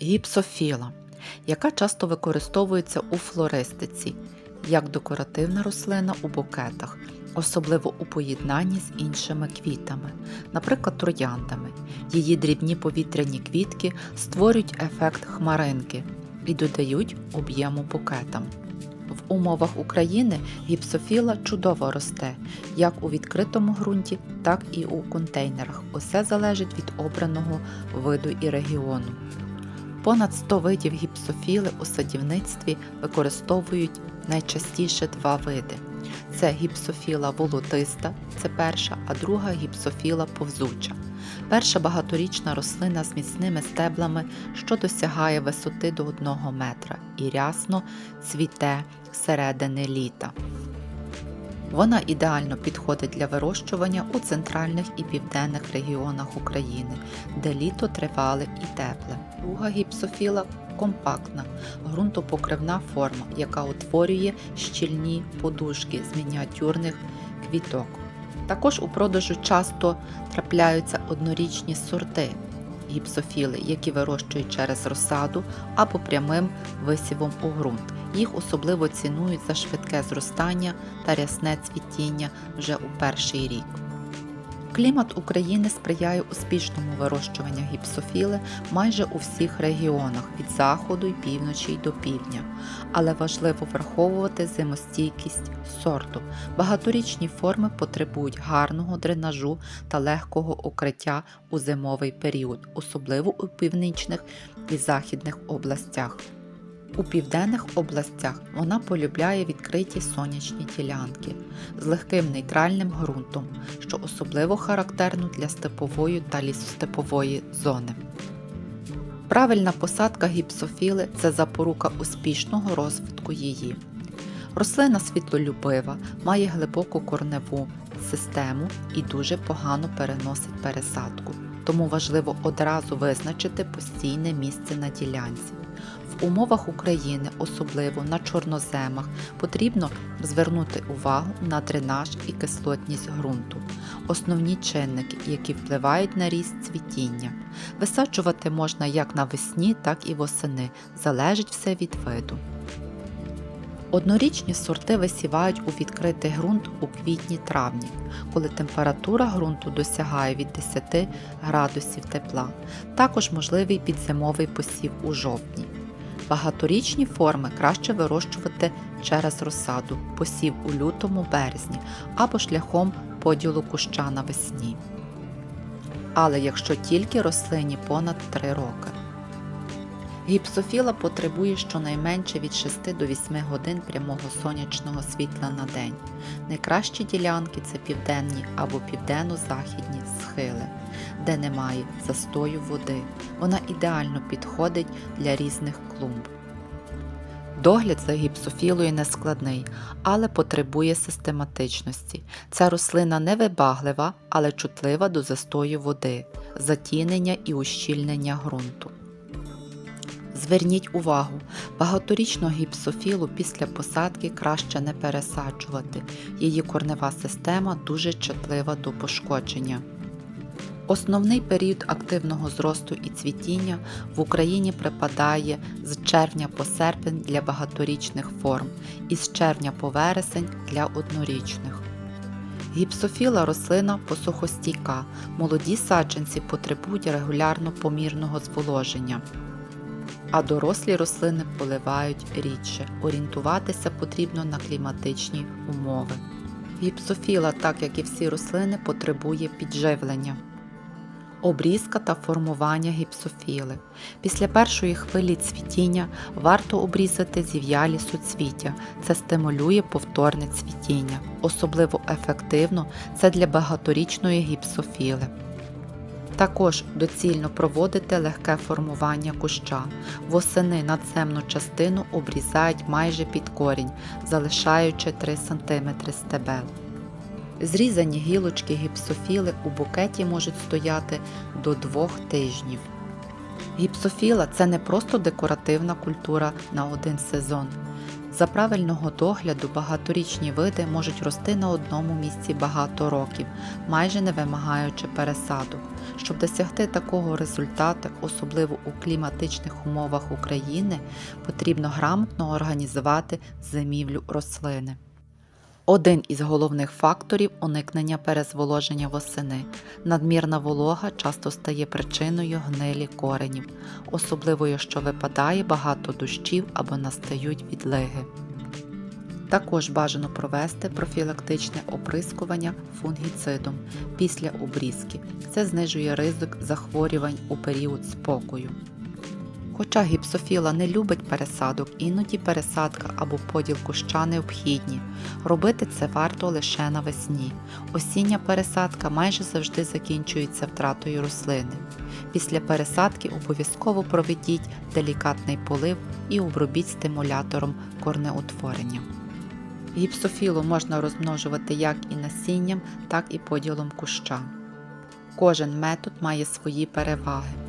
Гіпсофіла, яка часто використовується у флористиці як декоративна рослина у букетах, особливо у поєднанні з іншими квітами, наприклад, трояндами. Її дрібні повітряні квітки створюють ефект хмаринки і додають об'єму букетам. В умовах України гіпсофіла чудово росте, як у відкритому ґрунті, так і у контейнерах. Усе залежить від обраного виду і регіону. Понад 100 видів гіпсофіли у садівництві використовують найчастіше два види. Це гіпсофіла волотиста, це перша, а друга гіпсофіла повзуча. Перша багаторічна рослина з міцними стеблами, що досягає висоти до 1 метра і рясно цвіте з середини літа. Вона ідеально підходить для вирощування у центральних і південних регіонах України, де літо тривале і тепле. Друга гіпсофіла компактна, ґрунтопокривна форма, яка утворює щільні подушки з мініатюрних квіток. Також у продажу часто трапляються однорічні сорти гіпсофіли, які вирощують через розсаду або прямим висівом у ґрунт. Їх особливо цінують за швидке зростання та рясне цвітіння вже у перший рік. Клімат України сприяє успішному вирощуванню гіпсофіли майже у всіх регіонах від заходу й півночі й до півдня, але важливо враховувати зимостійкість сорту. Багаторічні форми потребують гарного дренажу та легкого укриття у зимовий період, особливо у північних і західних областях. У південних областях вона полюбляє відкриті сонячні ділянки з легким нейтральним ґрунтом, що особливо характерно для степової та лісостепової зони. Правильна посадка гіпсофіли – це запорука успішного розвитку її. Рослина світлолюбива, має глибоку кореневу систему і дуже погано переносить пересадку, тому важливо одразу визначити постійне місце на ділянці. В умовах України, особливо на чорноземах, потрібно звернути увагу на дренаж і кислотність ґрунту – основні чинники, які впливають на ріст цвітіння. Висаджувати можна як навесні, так і восени, залежить все від виду. Однорічні сорти висівають у відкритий ґрунт у квітні-травні, коли температура ґрунту досягає від 10 градусів тепла. Також можливий підзимовий посів у жовтні. Багаторічні форми краще вирощувати через розсаду, посів у лютому-березні або шляхом поділу куща навесні. Але якщо тільки рослині понад 3 роки. Гіпсофіла потребує щонайменше від 6 до 8 годин прямого сонячного світла на день. Найкращі ділянки – це південні або південно-західні схили, де немає застою води. Вона ідеально підходить для різних клумб. Догляд за гіпсофілою нескладний, але потребує систематичності. Ця рослина невибаглива, але чутлива до застою води, затінення і ущільнення ґрунту. Зверніть увагу, багаторічну гіпсофілу після посадки краще не пересаджувати, її коренева система дуже чутлива до пошкодження. Основний період активного зросту і цвітіння в Україні припадає з червня по серпень для багаторічних форм і з червня по вересень для однорічних. Гіпсофіла – рослина посухостійка, молоді саджанці потребують регулярно помірного зволоження, а дорослі рослини поливають рідше. Орієнтуватися потрібно на кліматичні умови. Гіпсофіла, так як і всі рослини, потребує підживлення. Обрізка та формування гіпсофіли. Після першої хвилі цвітіння варто обрізати зів'ялі суцвіття. Це стимулює повторне цвітіння. Особливо ефективно це для багаторічної гіпсофіли. Також доцільно проводити легке формування куща. Восени надземну частину обрізають майже під корінь, залишаючи 3 см стебел. Зрізані гілочки гіпсофіли у букеті можуть стояти до 2 тижнів. Гіпсофіла – це не просто декоративна культура на один сезон. За правильного догляду багаторічні види можуть рости на одному місці багато років, майже не вимагаючи пересадок. Щоб досягти такого результату, особливо у кліматичних умовах України, потрібно грамотно організувати зимівлю рослини. Один із головних факторів уникнення перезволоження восени. Надмірна волога часто стає причиною гнилі коренів, особливо якщо випадає багато дощів або настають відлиги. Також бажано провести профілактичне оприскування фунгіцидом після обрізки. Це знижує ризик захворювань у період спокою. Хоча гіпсофіла не любить пересадок, іноді пересадка або поділ куща необхідні. Робити це варто лише навесні. Осіння пересадка майже завжди закінчується втратою рослини. Після пересадки обов'язково проведіть делікатний полив і обробіть стимулятором корнеутворення. Гіпсофілу можна розмножувати як і насінням, так і поділом куща. Кожен метод має свої переваги.